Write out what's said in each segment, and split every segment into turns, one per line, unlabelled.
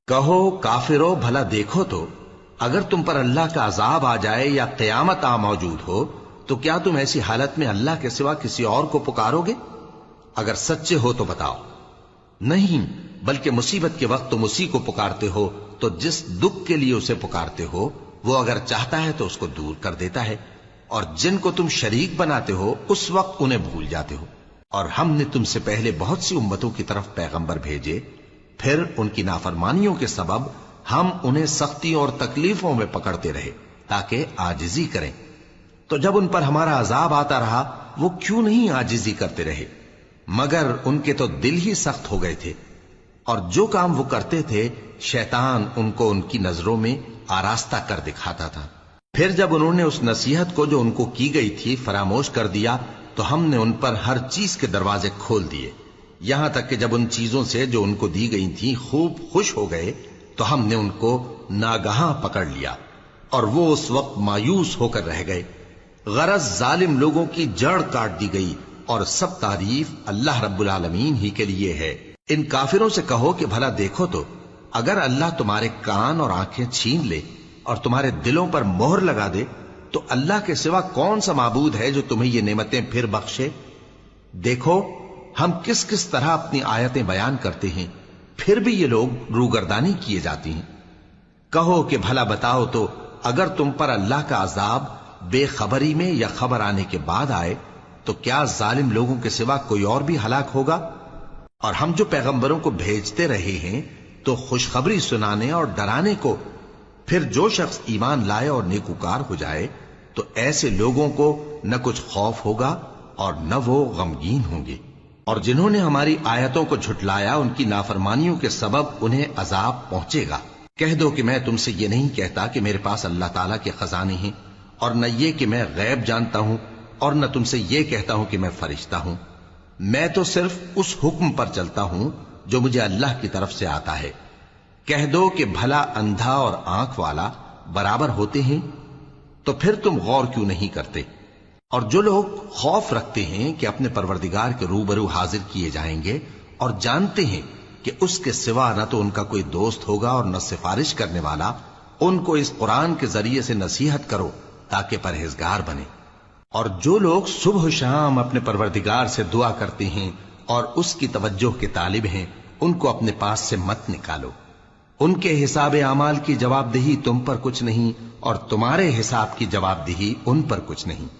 کہو کافرو بھلا دیکھو تو اگر تم پر اللہ کا عذاب آ جائے یا قیامت آ موجود ہو تو کیا تم ایسی حالت میں اللہ کے سوا کسی اور کو پکارو گے؟ اگر سچے ہو تو بتاؤ۔ نہیں، بلکہ مصیبت کے وقت تم اسی کو پکارتے ہو تو جس دکھ کے لیے اسے پکارتے ہو وہ اگر چاہتا ہے تو اس کو دور کر دیتا ہے، اور جن کو تم شریک بناتے ہو اس وقت انہیں بھول جاتے ہو۔ اور ہم نے تم سے پہلے بہت سی امتوں کی طرف پیغمبر بھیجے، پھر ان کی نافرمانیوں کے سبب ہم انہیں سختیوں اور تکلیفوں میں پکڑتے رہے تاکہ عاجزی کریں۔ تو جب ان پر ہمارا عذاب آتا رہا وہ کیوں نہیں عاجزی کرتے رہے؟ مگر ان کے تو دل ہی سخت ہو گئے تھے، اور جو کام وہ کرتے تھے شیطان ان کو ان کی نظروں میں آراستہ کر دکھاتا تھا۔ پھر جب انہوں نے اس نصیحت کو جو ان کو کی گئی تھی فراموش کر دیا تو ہم نے ان پر ہر چیز کے دروازے کھول دیے، یہاں تک کہ جب ان چیزوں سے جو ان کو دی گئی تھی خوب خوش ہو گئے تو ہم نے ان کو ناگہاں پکڑ لیا، اور وہ اس وقت مایوس ہو کر رہ گئے۔ غرض ظالم لوگوں کی جڑ کاٹ دی گئی، اور سب تعریف اللہ رب العالمین ہی کے لیے ہے۔ ان کافروں سے کہو کہ بھلا دیکھو تو اگر اللہ تمہارے کان اور آنکھیں چھین لے اور تمہارے دلوں پر مہر لگا دے تو اللہ کے سوا کون سا معبود ہے جو تمہیں یہ نعمتیں پھر بخشے؟ دیکھو ہم کس کس طرح اپنی آیتیں بیان کرتے ہیں، پھر بھی یہ لوگ روگردانی کیے جاتی ہیں۔ کہو کہ بھلا بتاؤ تو اگر تم پر اللہ کا عذاب بے خبری میں یا خبر آنے کے بعد آئے تو کیا ظالم لوگوں کے سوا کوئی اور بھی ہلاک ہوگا؟ اور ہم جو پیغمبروں کو بھیجتے رہے ہیں تو خوشخبری سنانے اور ڈرانے کو، پھر جو شخص ایمان لائے اور نیکوکار ہو جائے تو ایسے لوگوں کو نہ کچھ خوف ہوگا اور نہ وہ غمگین ہوں گے۔ اور جنہوں نے ہماری آیتوں کو جھٹلایا ان کی نافرمانیوں کے سبب انہیں عذاب پہنچے گا۔ کہہ دو کہ میں تم سے یہ نہیں کہتا کہ میرے پاس اللہ تعالیٰ کے خزانے ہیں، اور نہ یہ کہ میں غیب جانتا ہوں، اور نہ تم سے یہ کہتا ہوں کہ میں فرشتہ ہوں۔ میں تو صرف اس حکم پر چلتا ہوں جو مجھے اللہ کی طرف سے آتا ہے۔ کہہ دو کہ بھلا اندھا اور آنکھ والا برابر ہوتے ہیں؟ تو پھر تم غور کیوں نہیں کرتے؟ اور جو لوگ خوف رکھتے ہیں کہ اپنے پروردگار کے روبرو حاضر کیے جائیں گے اور جانتے ہیں کہ اس کے سوا نہ تو ان کا کوئی دوست ہوگا اور نہ سفارش کرنے والا، ان کو اس قرآن کے ذریعے سے نصیحت کرو تاکہ پرہیزگار بنے۔ اور جو لوگ صبح و شام اپنے پروردگار سے دعا کرتے ہیں اور اس کی توجہ کے طالب ہیں ان کو اپنے پاس سے مت نکالو۔ ان کے حساب اعمال کی جواب دہی تم پر کچھ نہیں، اور تمہارے حساب کی جواب دہی ان پر کچھ نہیں۔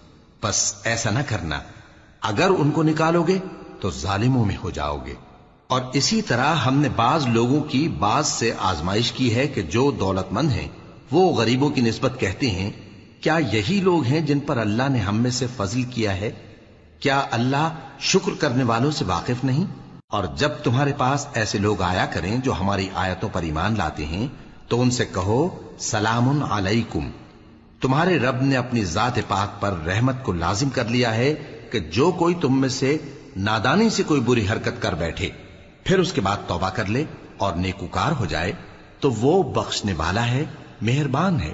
بس ایسا نہ کرنا، اگر ان کو نکالو گے تو ظالموں میں ہو جاؤ گے۔ اور اسی طرح ہم نے بعض لوگوں کی بعض سے آزمائش کی ہے کہ جو دولت مند ہیں وہ غریبوں کی نسبت کہتے ہیں کیا یہی لوگ ہیں جن پر اللہ نے ہم میں سے فضل کیا ہے؟ کیا اللہ شکر کرنے والوں سے واقف نہیں؟ اور جب تمہارے پاس ایسے لوگ آیا کریں جو ہماری آیتوں پر ایمان لاتے ہیں تو ان سے کہو سلام علیکم، تمہارے رب نے اپنی ذات پاک پر رحمت کو لازم کر لیا ہے کہ جو کوئی تم میں سے نادانی سے کوئی بری حرکت کر بیٹھے پھر اس کے بعد توبہ کر لے اور نیکوکار ہو جائے تو وہ بخشنے والا ہے، مہربان ہے۔